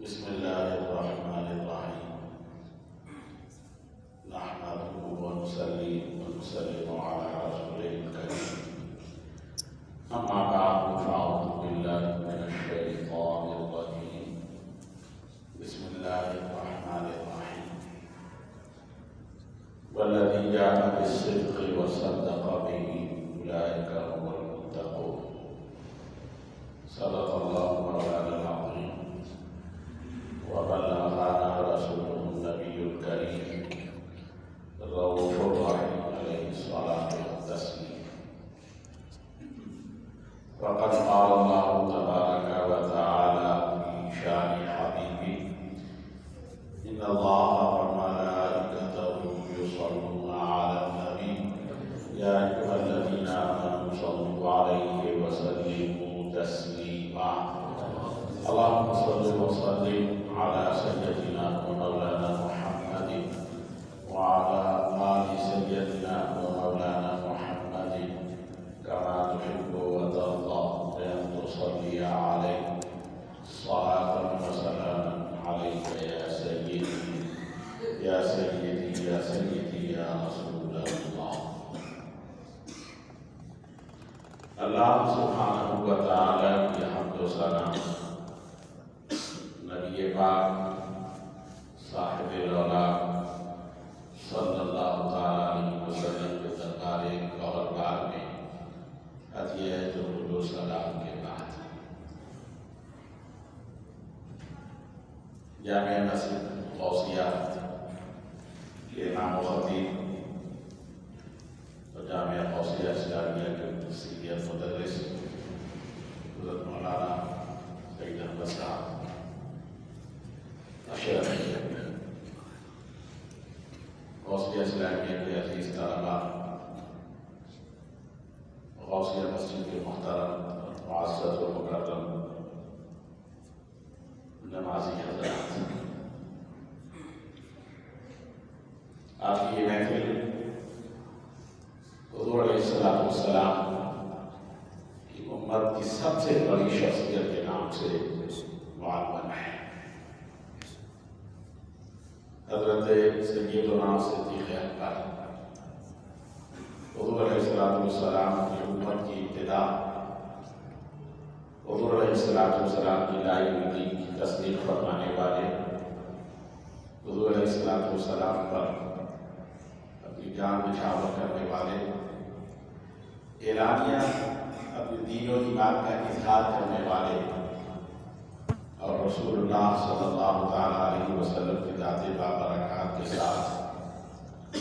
بسم اللہ الرحمن الرحیم نحمده ونصلي ونسلم على رسوله الكريم اما بعد فاعوذ باللہ من الشیطان الرجیم بسم اللہ الرحمن الرحیم والذی جاء بالصدق وصدق به اولئک هم المتقون صدق اللہ مولانا العظیم وبلغنا رسوله النبي الكريم الرؤوف الرحيم عليه الصلاة والتسليم وقد قال الله تبارك وتعالى في شان حبيبه إن الله وملائكته يصلون على النبي يا أيها الذين آمنوا صلوا عليه وسلموا تسليما اللهم صل وسلم على سيدنا ومولانا محمد وعلى آل سيدنا ومولانا محمد كما تحب وترضى بأن تصلي عليه صلاة وسلاما عليك يا سيدي يا سيدي يا سيدي يا رسول الله اللہ سبحانہ وتعالی کی حمد و ثنا نبی پاک صاحب الاولاد صلی اللہ تعالیٰ علیہ وسلم کے دربار گوہربار میں ہدیہ درود و سلام کے بعد جامعہ مسجد غوثیہ کے امام و خطیب اور جامعہ غوثیہ اسلامیہ کے سینئر مدرس حضرت مولانا سید احمد صاحب غوثیہ اسلامیہ کے عزیز طلباء، غوثیہ مسجد کے محترم معزز و مکرم نمازی حضرات، آپ کی یہ محفل حضور علیہ السلام کی امت کی سب سے بڑی شخصیت کے نام سے معلوم ہے، حضرت سیدنا صدیق اکبر۔ حضور علیہ السلام کی امت کی ابتدا حضور علیہ السلام کی لائی ہوئی دین کی تصدیق فرمانے والے، حضور علیہ السلام پر اپنی جان نچھاور کرنے والے، اعلانیہ اپنی دین و ایمان کا اظہار کرنے والے اور رسول اللہ صلی اللہ علیہ وسلم کی ذات بابرکات کے ساتھ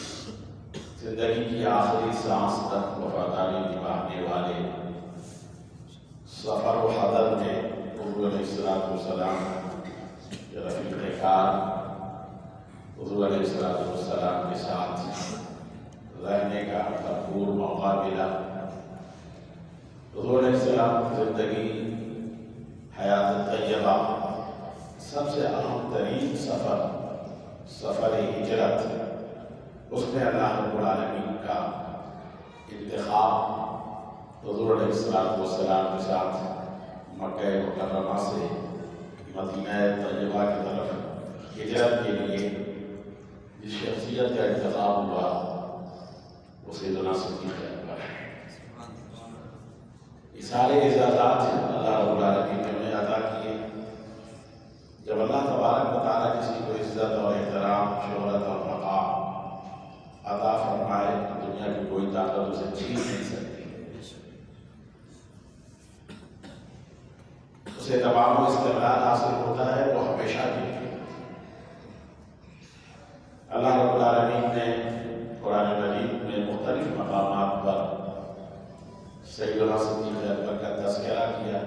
زندگی کی آخری سانس تک وفاداری نبھانے والے، سفر و حضر میں حضور علیہ السلام کے رفیق کار حضور علیہ السلام کے ساتھ رہنے کا بھرپور موقع ملا۔ حضور علیہ السلام کی زندگی حیات طیبہ سب سے اہم ترین سفر ہجرت، اس میں اللہ رب العالمین کا انتخاب حضور علیہ السلام کے ساتھ مکہ مکرمہ سے مدینہ طیبہ کی طرف ہجرت کے لیے جس شخصیت کا انتخاب ہوا وہ سیدنا صدیق اکبر ہے۔ یہ سارے اعزازات اللہ رب العالمین نے انہیں عطا کیے۔ جب اللہ تبارک و تعالیٰ کسی کو عزت اور احترام، شہرت اور مقام عطا فرمائے، دنیا کی کوئی طاقت اسے چھین نہیں سکتی، اسے تمام و استقرار حاصل ہوتا ہے، وہ ہمیشہ کے لیے۔ اللہ رب العالمین نے قرآن مجید میں مختلف مقامات پر سیدنا صدیق اکبر کا تذکرہ کیا۔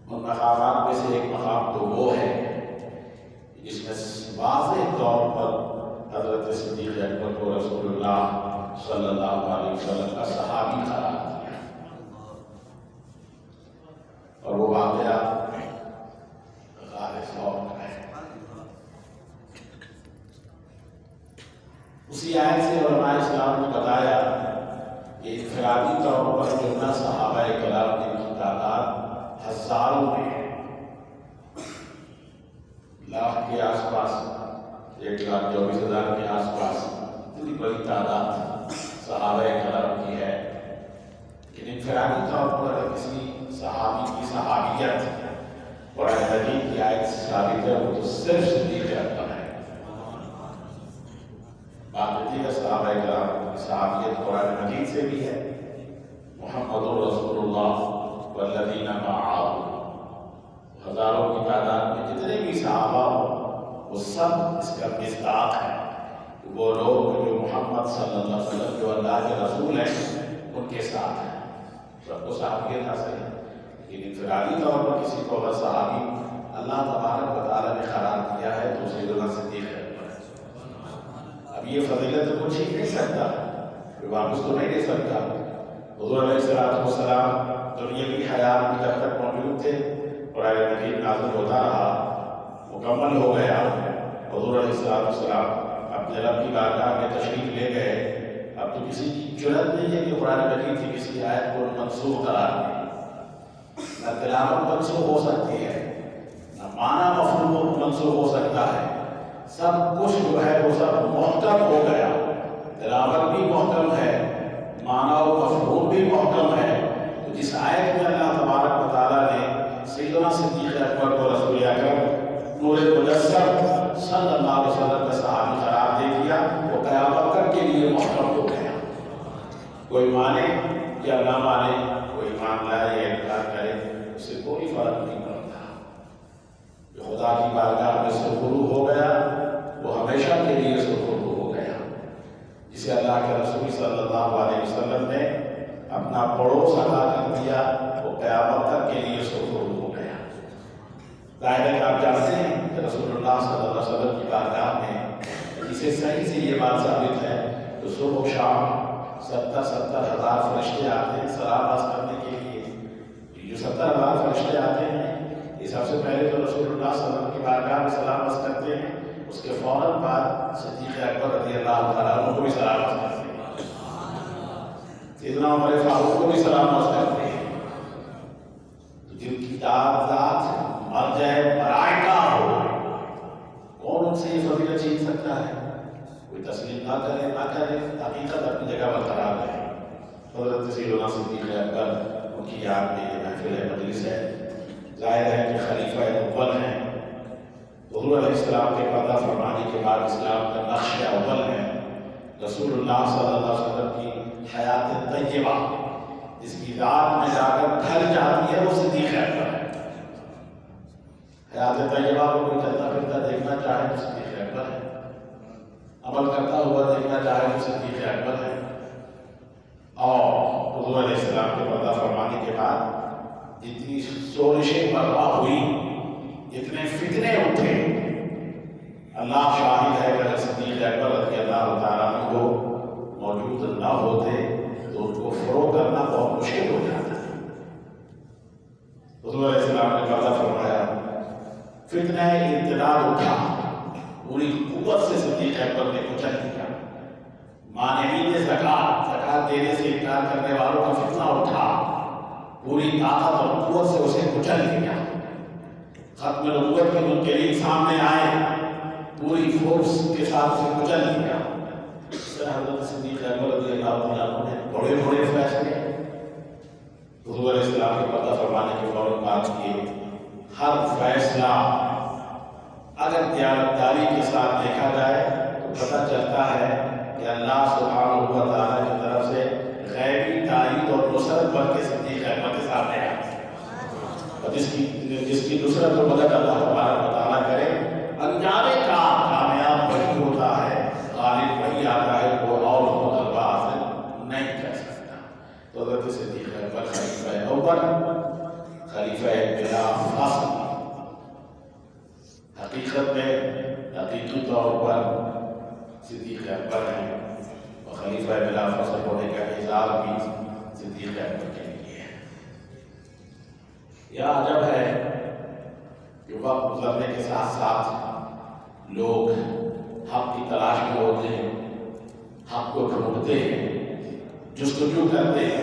ان مقامات میں سے ایک مقام تو وہ ہے جس میں واضح طور پر حضرت صدیق اکبر کو رسول اللہ صلی اللہ علیہ وسلم کا صحابی قرار دیا، اور وہ واقعہ غار ثور کا ہے۔ اسی آیت سے علماء اسلام نے بتایا کہ انفرادی طور پر جو نہ صحابہ کرام کی تعداد ہزاروں میں ہے، लाख के आसपास, 1,24,000 के आसपास इतनी बड़ी तादाद सहाबा करम की है। लेकिन इनफरादी तौर पर अगर किसी सहाबी की सहाबियत कुरान मजीद की आयत से साबित है, वो तो सिर्फ सिद्दीक़ अकबर है। बाकी का सहाबा करम की सहाबियत कुरान मजीद से भी है। मुहम्मदुर रसूलुल्लाह वल्लज़ीना मअहू, हजारों की तादाद में जितने भी सहाबा वो सब इसका मिस्दाक है। वो लोग जो मोहम्मद सल्लल्लाहु अलैहि वसल्लम जो अल्लाह के रसूल हैं उनके साथ हैं, सबको सहाबियत हासिल है। लेकिन इनफरादी तौर पर किसी को अगर सहाबी अल्लाह तबारक व तआला ने करार दिया है तो सैयदना सिद्दीक़ अकबर। अब ये फजीलत तो कुछ छीन नहीं सकता, कोई वापस तो नहीं ले सकता। हुज़ूर अलैहिस्सलाम दुनियावी हयात में जब तक मौजूद थे, कुरान मजीद नाज़िल होता रहा, मुकम्मल हो गया। हुज़ूर अलैहिस्सलाम अपने रब की बारगाह में तशरीफ ले गए। अब तो किसी की जुर्रत नहीं है कि कुरान मजीद की किसी आयत को मनसूख करार दे। न तिलावत मनसूख हो सकती है, न माना मफहूम मनसूख हो सकता है। सब कुछ जो है वो सब मुहकम हो गया। तिलावत भी मुहकम है, माना और मफहूम भी मुहकम है। तो जिस आयत में अल्लाह तबारक व तआला ने सैयदना सिद्दीक़ अकबर को रसूल अकरम नूर मुजस्सम सल्लल्लाहु अलैहि वसल्लम का सहाबी करार दे दिया, वो क़यामत तक के लिए मुहकम हो गया। कोई माने या ना माने, कोई ईमान लाए या इनकार करे, उससे कोई फर्क नहीं पड़ता। जो खुदा की बारगाह में सुरखरू हो गया वो हमेशा के लिए सुरखरू हो गया। जिसे अल्लाह के रसूल सल्लल्लाहु अलैहि वसल्लम ने अपना पड़ोस अदा कर दिया, वो क़यामत तक के लिए सुरखरू हो गया। ज़ाहिर है कि आप जानते हैं कि रसूलुल्लाह सल्लल्लाहु अलैहि वसल्लम की बारगाह में जिसे सही से ये बात साबित है तो सुबह शाम 70,000 फरिश्ते आते हैं सलाम अर्ज़ करने के लिए। जो 70,000 फरिश्ते आते हैं ये सबसे पहले तो रसूलुल्लाह सल्लल्लाहु अलैहि वसल्लम की बारगाह में सलाम अर्ज़ करते हैं, उसके फ़ौरन बाद सिद्दीक़ अकबर रज़ियल्लाहु तआला अन्हु को भी सलाम अर्ज़ करते हैं, सैयदना उमर फारूक को भी सलाम अर्ज़ करते हैं। तो जिनकी ज़ात मर जाए मलाइका हो, कौन उनसे ये फजीलत छीन सकता है? कोई तस्लीम ना करे ना करे, हकीकत अपनी जगह बरकरार रहे। हज़रत सैयदना सिद्दीक़ अकबर उनकी याद में ये महफिल मजलिस है। ज़ाहिर है कि खलीफा अव्वल हैं, हुज़ूर अलैहिस्सलाम के पर्दा फरमाने के बाद इस्लाम का नक्श अव्वल है। रसूलुल्लाह सल्लल्लाहु अलैहि वसल्लम की हयात तय्यबा जिसकी रात में जाकर ढल जाती है वो सिद्दीक़ अकबर है। हयात तय्यबा को कोई चलता फिरता देखना चाहे तो सिद्दीक़ अकबर है, अमल करता हुआ देखना चाहे तो सिद्दीक़ अकबर है। और हुज़ूर अलैहिस्सलाम के पर्दा फरमाने के बाद जितनी शोरिशें बर्पा हुई, जितने फितने उठे, अल्लाह शाहिद है कि अगर सिद्दीक़ अकबर रज़ियल्लाहु तआला अन्हु मौजूद न होते तो उनको फ़रोग़ करना बहुत मुश्किल हो जाता है। हुज़ूर अलैहिस्सलाम ने पर्दा फरमाया, फितना इर्तिदाद उठा, पूरी कुव्वत से सिद्दीक़ अकबर ने कुचल दिया। मानिईन ज़कात, ज़कात देने से इनकार करने वालों का फितना उठा, पूरी ताकत और कुव्वत से उसे कुचल दिया। खत्म नबूवत के मुनकिरीन सामने आए, पूरी फोर्स के साथ उसे कुचल दिया। हज़रत सिद्दीक़ अकबर रज़ियल्लाहु तआला अन्हु ने बड़े बड़े फैसले हुज़ूर अलैहिस्सलाम के पर्दा फरमाने के फौरन बाद किए। हर फैसला अगर दियानतदारी के साथ देखा जाए तो पता चलता है कि अल्लाह सुब्हानहू व तआला की तरफ से गैबी ताईद और नुसरत बन के सिद्दीक़ अकबर के सामने आए। और जिसकी नुसरत और मदद अल्लाह तबारक व तआला करे, अंजामे का कामयाब वही होता है, गालिब वही आता है, वो और गलबा हासिल नहीं कर सकता। तो हज़रत सिद्दीक़ अकबर खलीफा अव्वल, खलीफा बिला फ़ख्र, हकीकत में हकीकी तौर पर सिद्दीक़ अकबर हैं और खलीफा बिला फ़ख्र होने का एजाज़ भी सिद्दीक़ अकबर के लिए है। यह अजब है कि वक्त गुजरने के साथ साथ लोग हक़ की तलाश में होते हैं, हक़ को ढूंढते हैं, जुस्तजू करते हैं,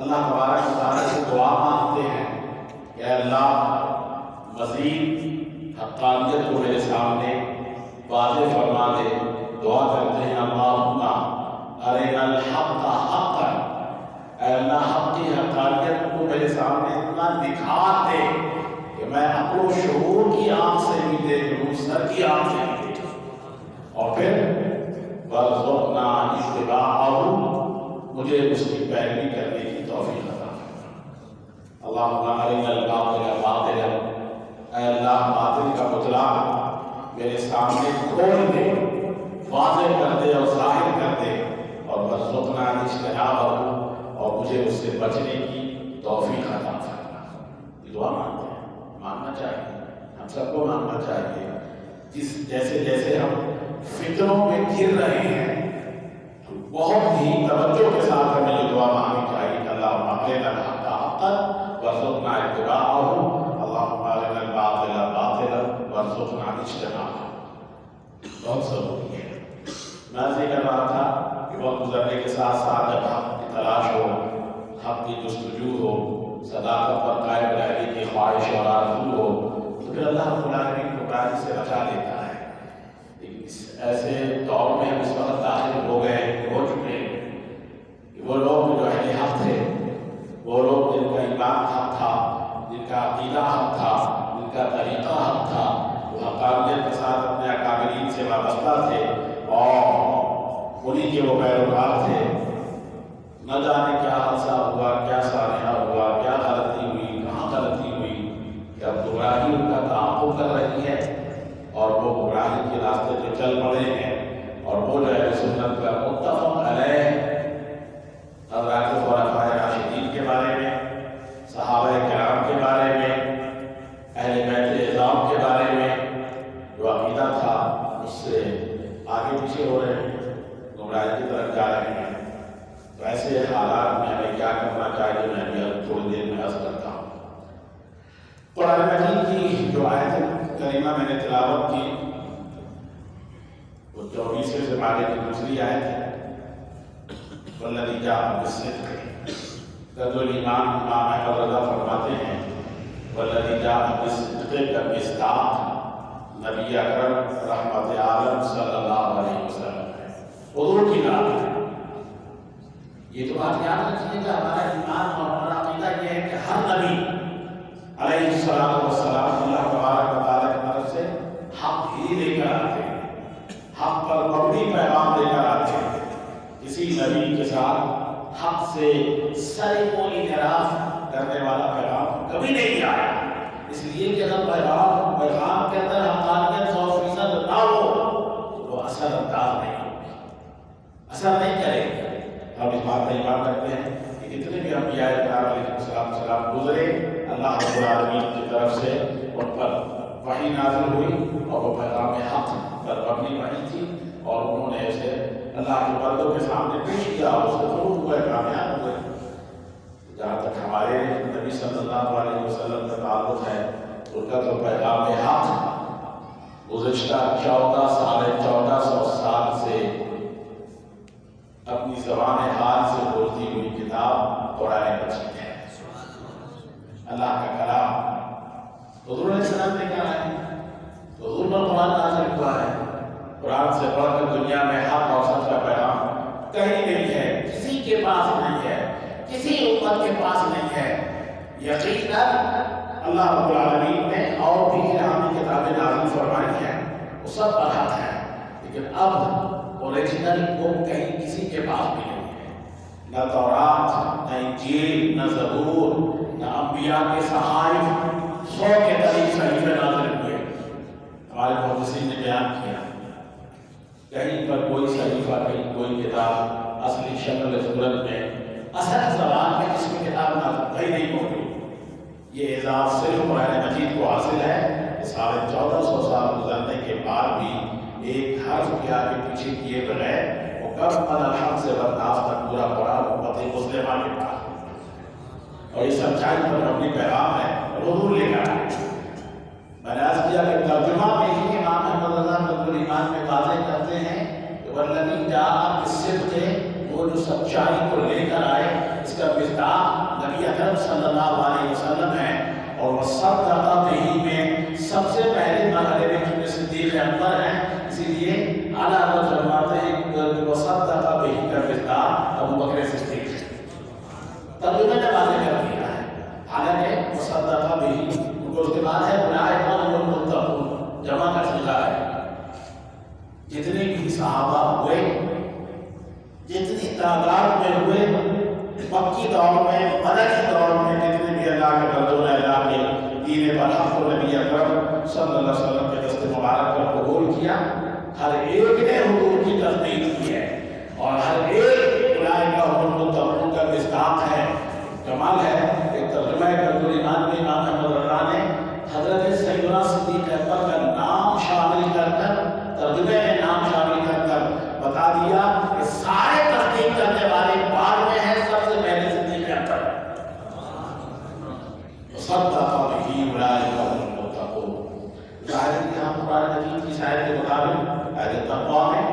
अल्लाह तबारक व तआला से दुआ मांगते हैं कि अल्लाह मज़ीद हक़ حقانیت کو میرے سامنے واضح فرما دے. دعا کرتے ہیں اللہم ارنا الحق حقا، اے اللہ حق کی حقانیت کو میرے سامنے اتنا دکھا دے کہ میں عقل و شعور کی آنکھ سے بھی دیکھ لوں، سر کی آنکھ سے بھی دیکھ لوں. اور پھر وارزقنا اتباعہ، مجھے اس کی پیروی کرنے کی توفیق عطا فرما. اللہم ارنا الباطل باطلا، اے اللہ باطل کا بطلان میرے سامنے کھول دے، واضح کر دے اور ظاہر کر دے. اور وارزقنا اجتنابہ، اور مجھے اس سے بچنے کی توفیق عطا فرما. یہ دعا مانتے ہیں، ماننا چاہیے، ہم سب کو ماننا چاہیے. جیسے جیسے ہم فتنوں میں گر رہے ہیں تو بہت ہی توجہ کے ساتھ ہمیں یہ دعا مانگنی چاہیے کہ اللہم ارنا الحق حقا وارزقنا اتباعہ، اللہم ارنا الباطل باطلا وارزقنا اجتنابہ. بہت ضروری ہے. میں ذکر کر رہا تھا کہ وقت گزرنے کے ساتھ ساتھ جب حق کی تلاش ہو، حق کی جستجو ہو، صداقت پر قائم رہنے کی خواہش اور آرزو ہو، تو پھر اللہ رب العالمین گمراہی سے بچا لیتا ہے. لیکن اس ایسے دور میں ہم اس وقت داخل ہو گئے، ہو چکے ہیں کہ وہ لوگ جو اہل حق تھے، وہ لوگ جن کا ایمان حق تھا، جن کا عقیدہ حق تھا، جن کا طریقہ حق تھا، وہ حقانیت کے ساتھ اپنے اکابرین سے وابستہ تھے اور انہی کے وہ پیروکار تھے. نہ جانے کیا حادثہ ہوا، کیا سانحہ ہوا، کیا غلطی ہوئی، کہاں غلطی ہوئی کہ اب گمراہی ان کا تعاقب کر رہی ہے اور وہ گمراہی کے راستے پہ چل پڑے ہیں. اور وہ جو ہے سنت کا متفق علیہ حضرات خلفائے راشدین کے بارے میں، صحابہ کرام کے بارے میں، اہل بیت اعظام کے بارے میں جو عقیدہ تھا اس سے آگے پیچھے ہو رہے ہیں، گمراہی کی طرف جا رہے ہیں. تو ایسے حالات میں ہمیں کیا کرنا چاہیے، میں بھی اب تھوڑی دیر میں عرض کرتا ہوں. قرآن مجید کی جو آیت کریمہ میں نے تلاوت کی وہ 24ویں زمانے کی دوسری آیت ہے. والذی جاء بالصدق، الایمان امام احمد رضا فرماتے ہیں والذی جاء بالصدق کا مصداق نبی اکرم رحمت عالم صلی اللہ علیہ وسلم ہے، حضور کی نام ہے. یہ تو بات یاد رکھیے کہ ہمارا ایمان اور ہمارا عقیدہ یہ ہے کہ ہر نبی علیہ السلام اللہ تبارک و تعالیٰ کی طرف سے حق ہی لے کر آتے ہیں، حق پر مبنی پیغام لے کر آتے ہیں. کسی نبی کے ساتھ حق سے سر کو انحراف کرنے والا پیغام کبھی نہیں آیا. اس لیے کہ اگر پیغام کے اندر حقانیت 100% نہ ہو تو وہ اثر انداز نہیں ہوگی، اثر نہیں کرے گی. ہم اس بات کا ایمان رکھتے ہیں کہ جتنے بھی انبیاء کرام علیہ السلام گزرے، اللہ رب العالمین کی طرف سے ان پر وحی نازل ہوئی اور وہ پیغام حق پر مبنی وحی تھی اور انہوں نے اسے اللہ کے بندوں کے سامنے پیش کیا اور اس سے ضرور ہوئے، کامیاب ہوئے. جہاں تک ہمارے نبی صلی اللہ علیہ وسلم کا تعلق ہے، ان کا تو پیغام حق گزشتہ 1400 سال سے اپنی زبان حال سے بولتی ہوئی کتاب قرآن مجید ہے، اللہ کا کلام. حضور علیہ السلام نے کہا ہے، حضور پر قرآن نازل ہوا ہے. قرآن سے پڑھ کر دنیا میں حق اور سچ کا پیغام کہیں نہیں ہے، کسی کے پاس نہیں ہے، کسی امت کے پاس نہیں ہے. یقیناً اللہ رب العالمین نے اور بھی الہامی کتابیں نازل فرمائی ہیں، وہ سب پر حق ہے، لیکن اب اوریجنل بک کہیں کسی کے پاس بھی نہیں ہے. نہ تورات، نہ انجیل، نہ زبور، نہ انبیاء کے صحائف 100 کے قریب صحیفے نازل ہوئے. ہمارے محدثین نے بیان کیا کہیں پر کوئی صحیفہ، کہیں کوئی کتاب اصلی شکل صورت میں اصل زبان میں جس میں کتاب نازل کہیں نہیں موجود. یہ اعزاز صرف قرآن مجید کو حاصل ہے. 1450 سال گزرنے کے بعد بھی ایک حرف کے آگے پیچھے کیے بغیر مکمل الحمد سے برداشت تک پورا قرآن امت مسلمہ کے پاس، اور یہ سچائی پر مبنی پیغام ہے، حضور لے کر آئے. میں نے عرض کیا کہ ترجمہ میں ہی امام احمد رضا رضی الایمان میں واضح کرتے ہیں کہ والذی جاء بالصدق، وہ جو سچائی کو لے کر آئے، اس کا مصداق نبی اکرم صلی اللہ علیہ وسلم ہے. اور وہ صدق بہ میں سب سے پہلے مرحلے सिद्दीक़ अकबर हैं, इसीलिए आला हज़रत फरमाते हैं कि वसद्दक़ बिही का किरदार अबू बकर सिद्दीक़ है। तर्जुमे ने वाज़ेह कर दिया है, हालांकि वसद्दक़ बिही उनको उसके बाद है उलाइका हुमुल मुत्तक़ून, जमा का सीगा है। जितने भी सहाबा हुए, जितनी तादाद में हुए, मक्की दौर में, मदनी दौर में जितने भी अल्लाह के बंदों ने अल्लाह के दीन पर हक़ नबी अकरम सल्लल्लाहु अलैहि वसल्लम के दस्ते मुबारक पर कबूल किया, हर एक ने हुजूर की तस्दीक की है और हर एक उलाइका हुमुल मुत्तक़ून का मिस्दाक़ है। कमाल है, एक तर्जुमा कंज़ुल ईमान में इमाम अहमद रज़ा ने हज़रत सैयदना सिद्दीक़ अकबर का नाम शामिल कर तर्जुमे में नाम शामिल कर बता दिया कि सारे तस्दीक करने वाले बाद में है, सबसे पहले सिद्दीक़ अकबर। सद्दक़ बिही उलाइका हुमुल मुत्तक़ून। ज़ाहिर है हम कुरान मजीद की शायद के मुताबिक आयत तक़वा में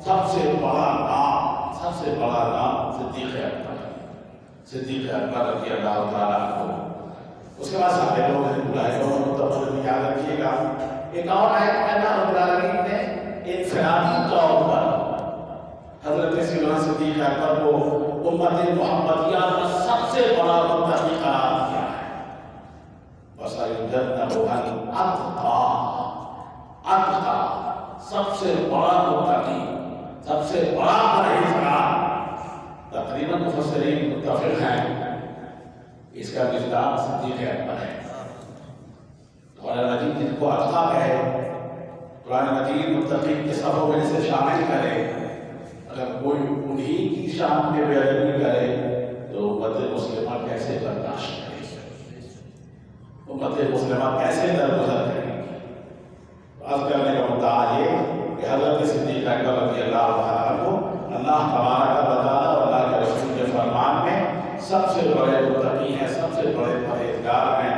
सबसे बड़ा नाम सिद्दीक़ अकबर, सिद्दीक़ अकबर रज़ियल्लाहु तआला अन्हु। उसके बाद सारे लोग हैं उलाइका हुमुल मुत्तक़ून भी याद रखिएगा। एक और आयत में अल्लाह रब्बुल आलमीन ने इनफरादी तौर पर हज़रत सैयदना सिद्दीक़ अकबर को उम्मत मुहम्मदिया का सबसे बड़ा मुत्तक़ी करार दिया है। वसयुजन्नबुहुल अत्क़ा, सबसे बड़ा मुत्तक़ी, सबसे बड़ा परहेज़गार। तकरीबन मुफस्सिरीन मुत्तफ़िक़ हैं इसका मिस्दाक़ सिद्दीक़ अकबर है। कुरान मजीद जिनको अत्क़ा कहे, कुरान मजीद मुत्तक़ीन के सफ़ों में इसे शामिल करे, अगर कोई उन्हीं की शान में बेअदबी करे तो उम्मत मुस्लिमा कैसे बर्दाश्त करेगी, उम्मत मुस्लिमा कैसे दरगुजर करेगी। अर्ज़ करने का मुद्दा ये कि हज़रत सिद्दीक़ अकबर रज़ियल्लाहु तआला अन्हु अल्लाह तबारक व तआला और अल्लाह के रसूल के फरमान में सबसे बड़े मुत्तक़ी हैं, सबसे बड़े परहेज़गार हैं।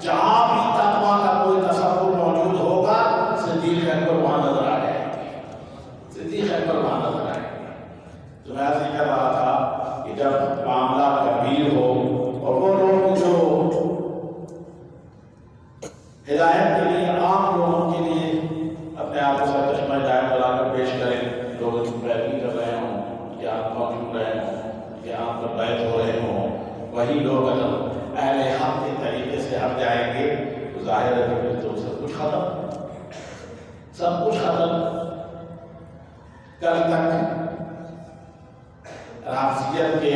जहाँ भी तक़वा का कोई तसव्वुर मौजूद होगा, सिद्दीक़ अकबर वहाँ नजर आ जाएंगे, सिद्दीक़ अकबर वहाँ नजर आएंगे। तो मैं ऐसे कह रहा था कि जब मामला गंभीर हो और वो लोग जो हिदायत के लिए, आम लोगों के लिए अपने आप को सरचश्मा हिदायत बनाकर पेश करें, लोग पैरवी कर रहे हों, उनके आत्मा छू रहे हों, उनके आम पर बैत हो रहे हों, वही लोग अगर अहले हक़ के तरीके से हट जाएंगे तो ज़ाहिर है कि तो सब कुछ खत्म, सब कुछ खत्म। कल तक राफ़ियत के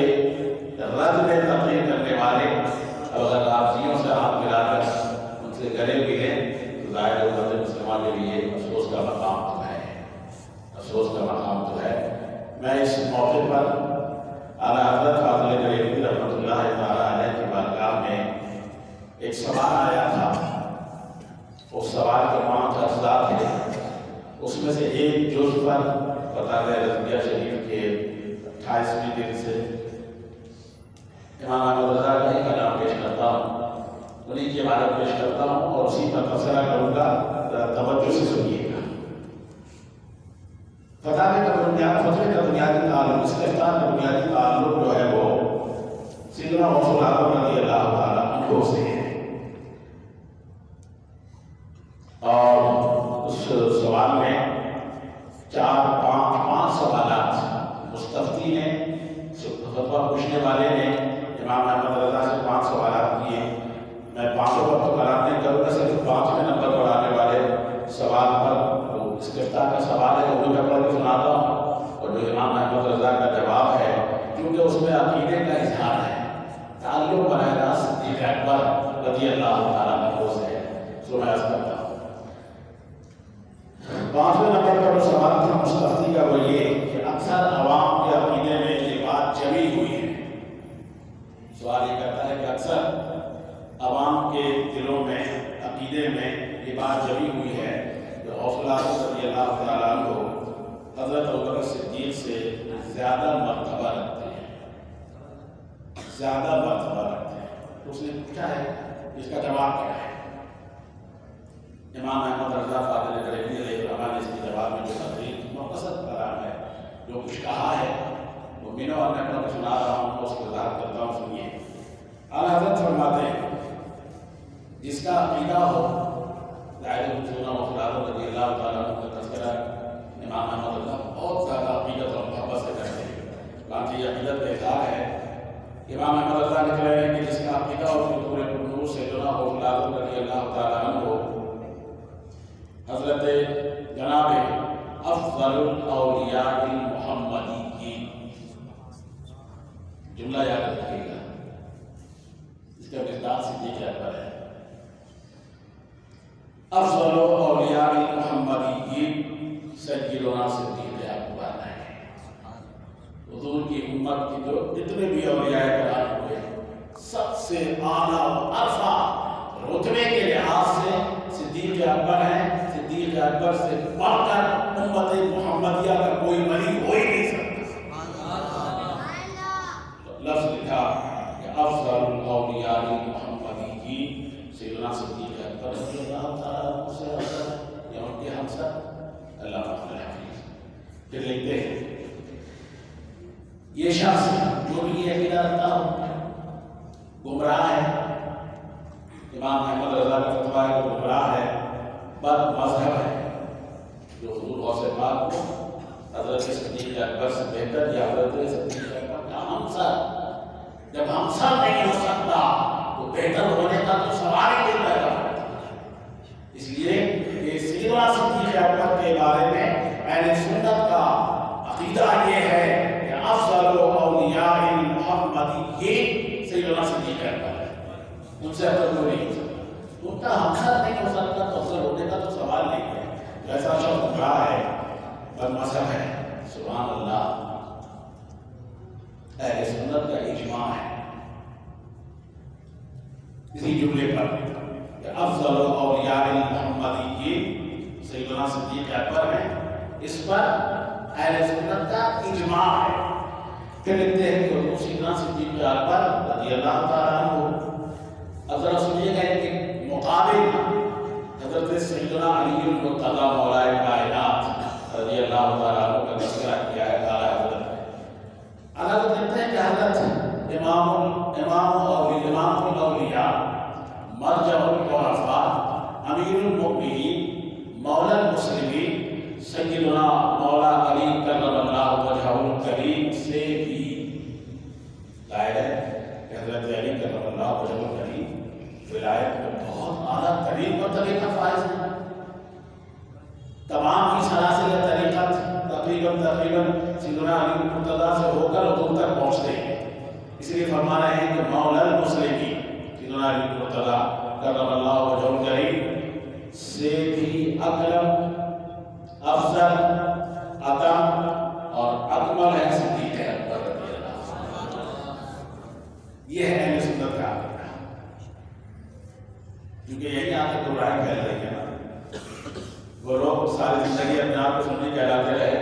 रद में तक़रीर करने वाले अगर राफ़ियों से हाथ मिलाकर उनसे गले मिले तो ज़ाहिर है उम्मत मुस्लिमा के लिए अफसोस का मकाम तो है, अफसोस का मकाम तो है। मैं इस मौके पर आला हज़रत फ़ाज़िल बरेलवी रहमतुल्लाह तआला अलैह की बारगाह में एक सवाल आया था। उस सवाल के 5 अज़्ज़ा थे, उसमें से एक जुज़ पर फ़तावा रज़विया शरीफ के 28वें दिन से इमाम अहमद रज़ा का ही कलाम पेश करता हूँ, उन्हीं की इबारत पेश करता हूँ और उसी पर तबसरा करूँगा, तवज्जो से सुनिएगा। फतवे का बुनियादी ताल्लुक, इस्तिफ्ताह का बुनियादी ताल्लुक जो है वो सैयदना गौसुल आज़म रज़ियल्लाहु तआला अन्हु से है। और उस सवाल में 4-5 सवालात मुस्तफ्ती ने, फतवा पूछने वाले ने इमाम अहमद रज़ा से 5 सवालात किए। मैं 5 पर तो कलाम नहीं करूँगा, सिर्फ 5वें नंबर पर आने वाले सवाल पर वो इस्तिफ्ताह का सवाल है वो मैं पढ़ के सुनाता हूँ और जो इमाम अहमद रज़ा का जवाब है, क्योंकि उसमें अक़ीदे का इज़हार है, ताल्लुक़ बरह रास्त सिद्दीक़ अकबर रज़ियल्लाहु तआला अन्हु से है। सो मैं अर्ज़ करता हूँ। 5वें नंबर पर जो सवाल था मुस्तफ्ती का वो ये कि अक्सर अवाम के अक़ीदे में ये बात जमी हुई है। सवाल ये कहता है कि अक्सर अवाम के दिलों में, अक़ीदे में ये बात जमी हुई है कि गौसुल आज़म रज़ियल्लाहु तआला अन्हु हज़रत अबू बकर सिद्दीक़ से ज़्यादा मर्तबा रखते हैं, ज़्यादा मर्तबा रखते हैं। तो उसने पूछा है इसका जवाब क्या है। इमाम अहमद रज़ा फ़ाज़िल बरेलवी अलैहिर्रहमान ने इसके जवाब में जो तक़रीर मुख़्तसर कलाम है, जो कुछ कहा है वो मिनो और मैं अपना सुना रहा हूँ, तो उसको वज़ाहत करता हूँ, सुनिए। आला हज़रत फरमाते हैं जिसका अक़ीदा हो, ज़ाहिर है सुना औलाद रज़ी अल्लाह ताला अन्हु का तज़किरा इमाम अहमद रज़ा बहुत ज़्यादा अक़ीदत और मोहब्बत से करते हैं। बाकी अक़ीदत का इज़हार है। इमाम अहमद रज़ा लिख रहे हैं कि जिसका अक़ीदा और फितूर कुनूर सैयदना औलाद रज़ी अल्लाह ताला अन्हु हज़रत जनाब अफ़ज़लुल औलियाइल मुहम्मदीय्यीन, जुमला याद रखिएगा, इसका विस्तार सिद्दीक़ अकबर है। अफ़ज़लुल औलियाइल मुहम्मदीय्यीन सय्यदुना सिद्दीक़ अकबर है। हुज़ूर की उम्मत की जो जितने भी औलियाए कराम हुए सबसे आला और अरफा रुतबे के लिहाज से सिद्दीक़ अकबर हैं। सिद्दीक़ अकबर से बढ़कर उम्मत मुहम्मदिया का कोई वली हो ही नहीं सकता। लफ्ज़ लिखा कि अफ़ज़लुल औलियाइल मुहम्मदीय्यीन सय्यदुना सिद्दीक़ अकबर रज़ियल्लाहु ताला अन्हु से अफज़ल या उनके हमसर अल्लाह ताला हफ़ीज़। फिर लिखते हैं ये शख्स जो भी ये अक़ीदा रखता हो गुमराह है। इमाम अहमद रज़ा का फतवा है कि गुमराह है, बद मज़हब है, जो हुज़ूर गौसे पाक को हज़रत सिद्दीक़ अकबर से बेहतर या हज़रत सिद्दीक़ अकबर का हमसर, जब हमसर नहीं हो सकता तो बेहतर होने का तो सवाल ही नहीं पैदा होता। इसलिए ये सय्यदना सिद्दीक़ अकबर के बारे में अहले सुन्नत का अक़ीदा ये है कि अफ़ज़लुल औलियाइल मुहम्मदीय्यीन सय्यदना सिद्दीक़ अकबर है, उनसे अफज़ल कोई नहीं हो सकता। उनका हमसर नहीं हो सकता तो अफज़ल होने का तो सवाल नहीं है। ऐसा शख्स गुमराह है, बदमज़हब है। सुभान अल्लाह, अहले सुन्नत का इज्मा है इसी जुमले पर कि अफ़ज़लुल औलियाइल मुहम्मदीय्यीन सय्यदना सिद्दीक़ अकबर है। इस पर अहले सुन्नत का इज्मा है। फिर लिखते हैं कि सय्यदना सिद्दीक़ अकबर रज़ियल्लाहु ताला अन्हु, अब जरा सुनिएगा इनके मुकाबिल हज़रत सय्यदना अली मुर्तज़ा मौलाए कायनात रज़ियल्लाहु ताला अन्हु का तज़किरा किया है आला हज़रत ने। आला हज़रत कहते हैं कि हज़रत इमामुल औलिया मरजउल उरफ़ा अमीरुल मुमिनीन मौलाल मुस्लिमीन सय्यदना मौला अली कर्रमल्लाहु वजहुल करीम से भी जाहिर है कि हज़रत अली कर्रमल्लाहु वजहुल करीम विलायत में बहुत आला तरीन मरतबे का फाइज है। तमाम ही सलासिल तरीक़त तकरीबन सय्यदना अली मुर्तज़ा से होकर हुज़ूर तक पहुँचते हैं। इसलिए फरमा रहे हैं कि मौलाल मुस्लिमीन सय्यदना अली मुर्तज़ा कर्रमल्लाहु वजहुल करीम से भी अकरम, अफ़ज़ल, अतम और अकमल है सिद्दीक़ अकबर रज़ियल्लाहु अन्हु। ये है अहले सुन्नत का अक़ीदा। क्योंकि यही आके तो राय फैल रही है ना, वो लोग सारी जिंदगी अपने आप को सुन्नी कहलाते रहे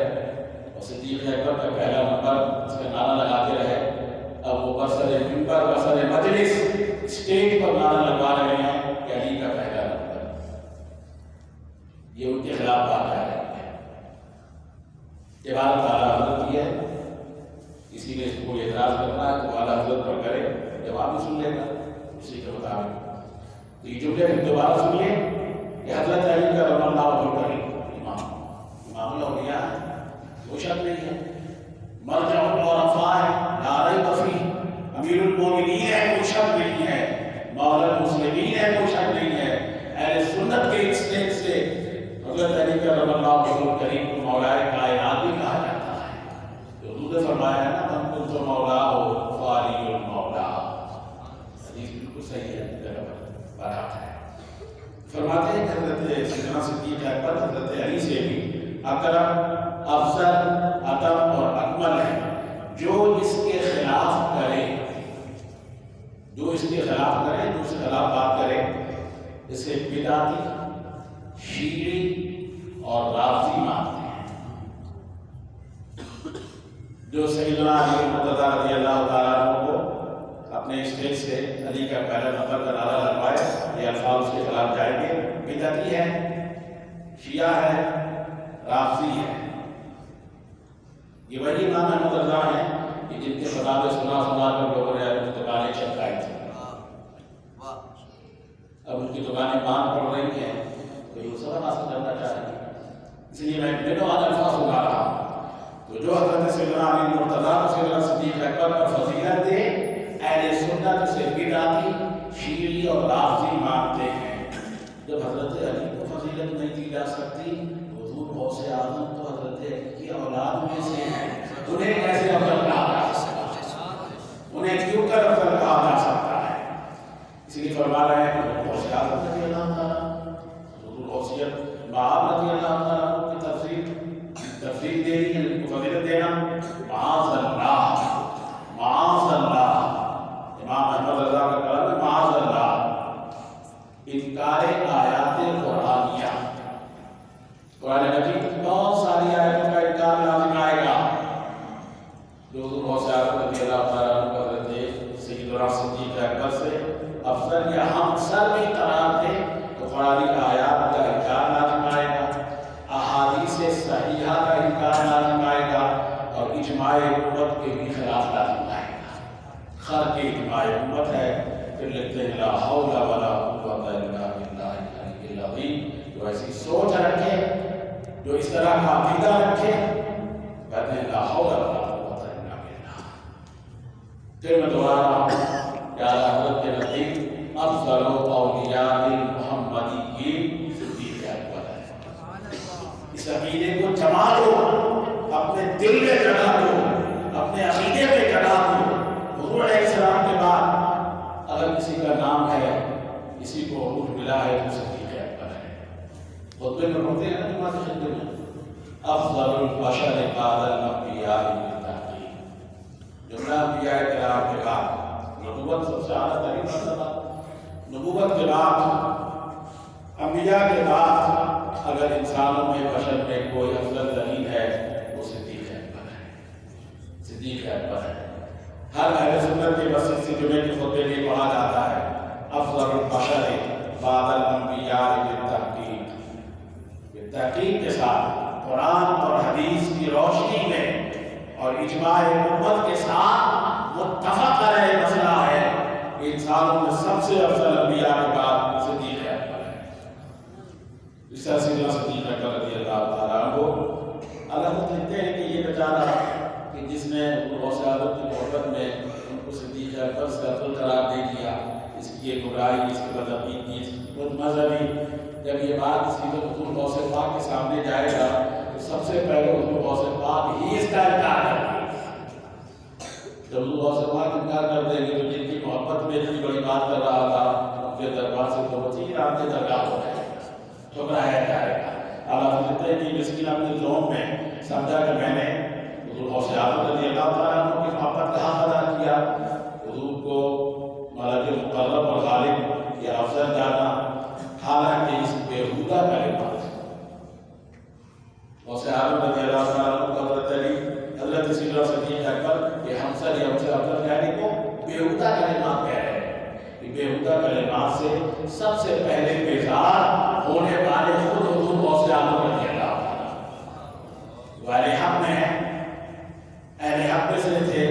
और सिद्दीक़ अकबर का पहला नंबर इसका नारा लगाते रहे। अब वो बसरे मिंबर बसरे मजलिस स्टेज पर नारा लगवा रहे हैं कि अली का पहला नंबर। ये उनके खिलाफ बात आ रही है। इबारत आला हज़रत की है, इसीलिए इसको एतराज़ करना है तो आला हज़रत पर करे, जवाब भी सुन लेगा उसी के मुताबिक। तो ये जुमले दोबारा सुनिए कि हज़रत अली कर्रमल्लाहु वजहुल करीम इमामुल औलिया है, कोई शक नहीं है। मरजउल उरफ़ा है, ला रैब फ़ीह, अमीरुल मोमिनीन है, कोई शक नहीं है। मौलाल मुस्लिमीन है, कोई शक नहीं है। अहले सुन्नत के स्टेज से हज़रत अली कर्रमल्लाहु वजहुल करीम को मौलाए कायनात भी कहा जाता है। तो हुज़ूर ने फरमाया है ना, मन कुंतु मौलाहु फ़अलियुल मौला। हदीस बिल्कुल सही है, बारात है। फरमाते हैं कि हज़रत सय्यदना सिद्दीक़ अकबर हज़रत अली से भी अकरम, अफ़ज़ल, अतम और अकमल है। जो इसके खिलाफ करे, जो इसके खिलाफ करे, जो इसके खिलाफ बात करे, इसे बिदअती, शीई और राफ़ज़ी मानते हैं। जो सय्यदना अली मुर्तज़ा रज़ियल्लाहु ताला अन्हु को अपने स्टेज से अली का पहला नंबर का नारा लगवाए, ये अल्फाज उसके खिलाफ जाएंगे, बिदअती है, शिया है, राफ़ज़ी है। ये वही इमाम अहमद रज़ा हैं कि जिनके ख़िताब सुना कर लोगों ने अपनी दुकानें चमकाई थी। अब उनकी दुकानें मांग पड़ रही हैं, तो ये सबक हासिल करना اس لیے میں بنو الفاظ اگا رہا ہوں۔ تو جو حضرت سیدنا علی مرتضیٰ سیدنا صدیق اکبر پر فضیلت دے، اہل سنت سے بدعتی، شیعی اور رافضی مانتے ہیں۔ جب حضرت علی کو فضیلت نہیں دی جا سکتی، حضور غوث اعظم تو حضرت علی کی اولاد میں سے ہیں، انہیں کیسے افضل کہا جا سکتا ہے؟ انہیں کیوں کر افضل کہا جا سکتا ہے؟ اس لیے فرما رہے ہیں کہ غوث اعظم رضی اللہ تعالیٰ، حضور غوثیت باب رضی اللہ تعالیٰ کی تفصیل دے رہی ہے، ان کو فضیلت دینا معاذ اللہ، معاذ اللہ۔ امام احمد رضا کا کلام ہے معاذ اللہ، انکار آیات قرآنیہ، قرآن مجید کی بہت ساری آیتوں کا انکار لازم آئے گا۔ جو حضور غوث اعظم رضی اللہ تعالیٰ عنہ حضرت سیدنا صدیق اکبر سے افضل یا ہم سر بھی قرار دے تو قرآن آیات کا انکار لازم آئے گا، احادیث صحیحہ کا انکار لازم آئے گا، اور اجماع امت کے بھی خلاف لازم آئے گا۔ خرق اجماع امت ہے، پھر لکھتے ہیں لا حول ولا قوت الا باللہ العلی العظیم۔ جو ایسی سوچ رکھے، جو اس طرح کا عقیدہ رکھے، کہتے ہیں لا حول ولا قوت الا باللہ۔ پھر میں دوہرا رہا ہوں کہ اعلیٰ حضرت کے نزدیک افضل اولیاء محمدیین صدیق اکبر ہے۔ اس عقیدے کو جما دو، اپنے دل میں جگہ دو، اپنے عقیدے میں جگہ دو۔ حضور علیہ السلام کے بعد اگر کسی کا نام ہے، کسی کو عروج ملا ہے تو صدیق اکبر ہے۔ خطبے میں پڑھتے ہیں نا جمعہ کے خطبے میں افضل البشر بعد الانبیاء بالتحقیق۔ جملہ انبیاء کرام کے بعد نبوت سب سے اعلیٰ ترین مرتبہ، نبوت کے بعد، انبیاء کے بعد اگر انسانوں میں بشر میں کوئی افضل ترین ہے وہ صدیق اکبر ہے، صدیق اکبر ہے۔ ہر اہل سنت کے مسجد سے جمعے کے خطبے میں پڑھا جاتا ہے افضل البشر بعد الانبیاء بالتحقیق، بالتحقیق کے ساتھ قرآن اور حدیث کی روشنی میں اور اجماع امت کے ساتھ متفق علیہ مسئلہ ہے کہ انسانوں میں سب سے افضل انبیاء کے بعد صدیق اکبر ہے۔ اس طرح سیدنا صدیق اکبر رضی اللہ تعالیٰ عنہ اللہ خود لکھتے ہیں کہ یہ بیچارہ کہ جس نے غوث اعظم کی محبت میں ان کو صدیق اکبر سے افضل قرار دے دیا، اس کی یہ گمراہی، اس کی بدعقیدگی، اس کی خود مذہبی، جب یہ بات اس کی تو حضور غوث پاک کے سامنے جائے گا تو سب سے پہلے حضور غوث پاک ہی اس کا انکار کریں گے۔ جب حضور غوث پاک انکار کر دیں گے تو جن کی محبت میں اتنی بڑی بات کر رہا تھا ان کے دربار سے تو بچی رات کے درگاہ ہو جائے گا، ٹھکرایا جائے گا۔ اللہ سمجھتے ہیں کہ مسکین اپنے ذوق میں سمجھا کہ میں نے حضور غوث اعظم رضی اللہ تعالیٰ عنہ کی محبت کا حق ادا کیا، حضور کو ملک مقرب اور غالب یا افضل جانا، حالانکہ اس بےہودہ کلمات غوث اعظم رضی اللہ تعالیٰ عنہ کو حضرت علی، حضرت سیدنا صدیق اکبر یہ ہم سے افضل کہنے کو بےہودہ کلمات کہہ رہے ہیں۔ یہ بےہودہ کلمات سے سب سے پہلے بیزار ہونے والے خود حضور غوث اعظم رضی اللہ تعالیٰ وہ اہل حق میں اہل حق میں سے تھے،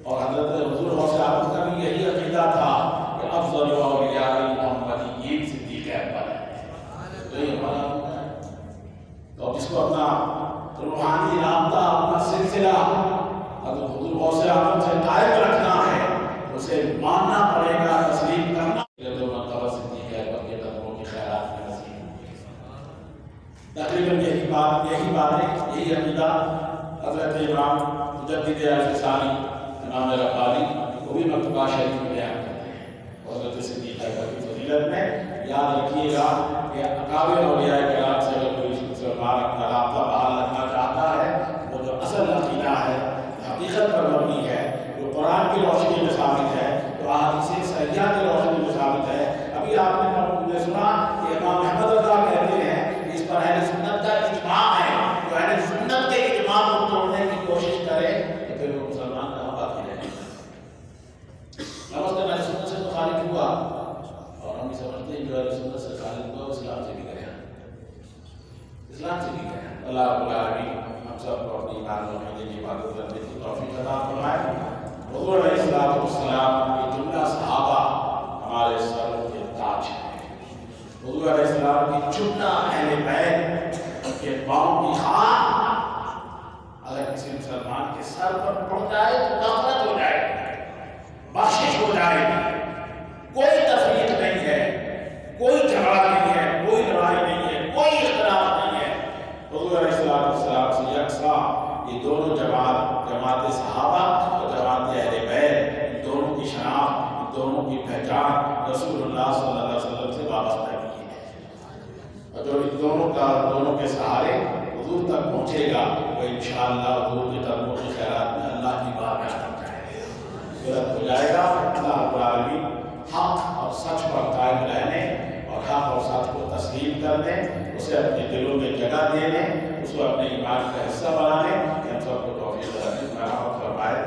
اور حضرت حضور غوث اعظم کا بھی یہی عقیدہ تھا کہ افضل اولیاء محمدیین صدیق اکبر ہے۔ تو یہ ہمارا عقیدہ ہے، تو جس کو اپنا روحانی رابطہ، اپنا سلسلہ حضرت حضور غوث اعظم سے قائم رکھنا ہے، اسے ماننا پڑے گا، تسلیم کرنا۔ جو مرتبہ صدیق اکبر کے قدموں کی خیرات میں نصیب تقریباً یہی باتیں، یہی عقیدہ حضرت امام مجدد عرف ثانی امام ربانی وہ بھی مکتوبہ شریف میں بیان کرتے ہیں۔ حضرت صدیق اکبر کی فضیلت میں یاد رکھیے گا کہ اکابر اولیاء کرام سے اگر کوئی مسلمان اپنا رابطہ بحال رکھنا چاہتا ہے، وہ جو اصل عقیدہ ہے، حقیقت پر مبنی ہے، جو قرآن کی روشنی میں ثابت ہے، جو احادیث صحیحہ کی روشنی میں ثابت ہے۔ ابھی آپ نے سنا کہ امام احمد رضا کہتے ہیں کہ اس پر اہل سنت کا اجماع ہے، جو اہل سنت کے اجماع کو توڑنے کی کوشش کرے تو پھر وہ مسلمان کہاں باقی رہے گا۔ نمستے اہل سنت سے تو خارج ہوا، اور ہم سمجھتے ہیں جو اہل سنت سے خارج ہوا اسلام سے بھی گیا، اسلام سے بھی گیا۔ اللہ رب العالمین ہم سب کو اپنی ایمان و عقیدے کی عبادت کرنے کی توفیق عطا فرمائے۔ حضور علیہ السلام کے جملہ صحابہ ہمارے سر کے تاج ہیں، حضور علیہ السلام کی جملہ اہل بیت کے पाँव की खान अगर किसी मुसलमान के सर पर पड़ जाए तो नफरत हो जाएगी, बख्शिश हो जाएगी। कोई तफरीक नहीं है, कोई झगड़ा नहीं है, कोई लड़ाई नहीं है, कोई इख्तिलाफ नहीं है। हुज़ूर अलैहिस्सलाम से यकसा ये दोनों जमात सहाबा और जमात अहले बैत, दोनों की शनाख्त, दोनों की पहचान रसूलुल्लाह सल्लल्लाहु अलैहि वसल्लम से वाबस्ता की है। और जो इन दोनों के सहारे हुजूर तक पहुँचेगा वो इंशाअल्लाह हुजूर के कदमों की खैरात में अल्लाह की बारगाह हो जाएगा। अल्लाह रब्बुल आलमीन हक और सच पर कायम रहने और हक और सच को तस्लीम करने, उसे अपने दिलों में जगह देने, उसको अपने ईमान का हिस्सा बनाने, हम सबको तौफीक फरमाए।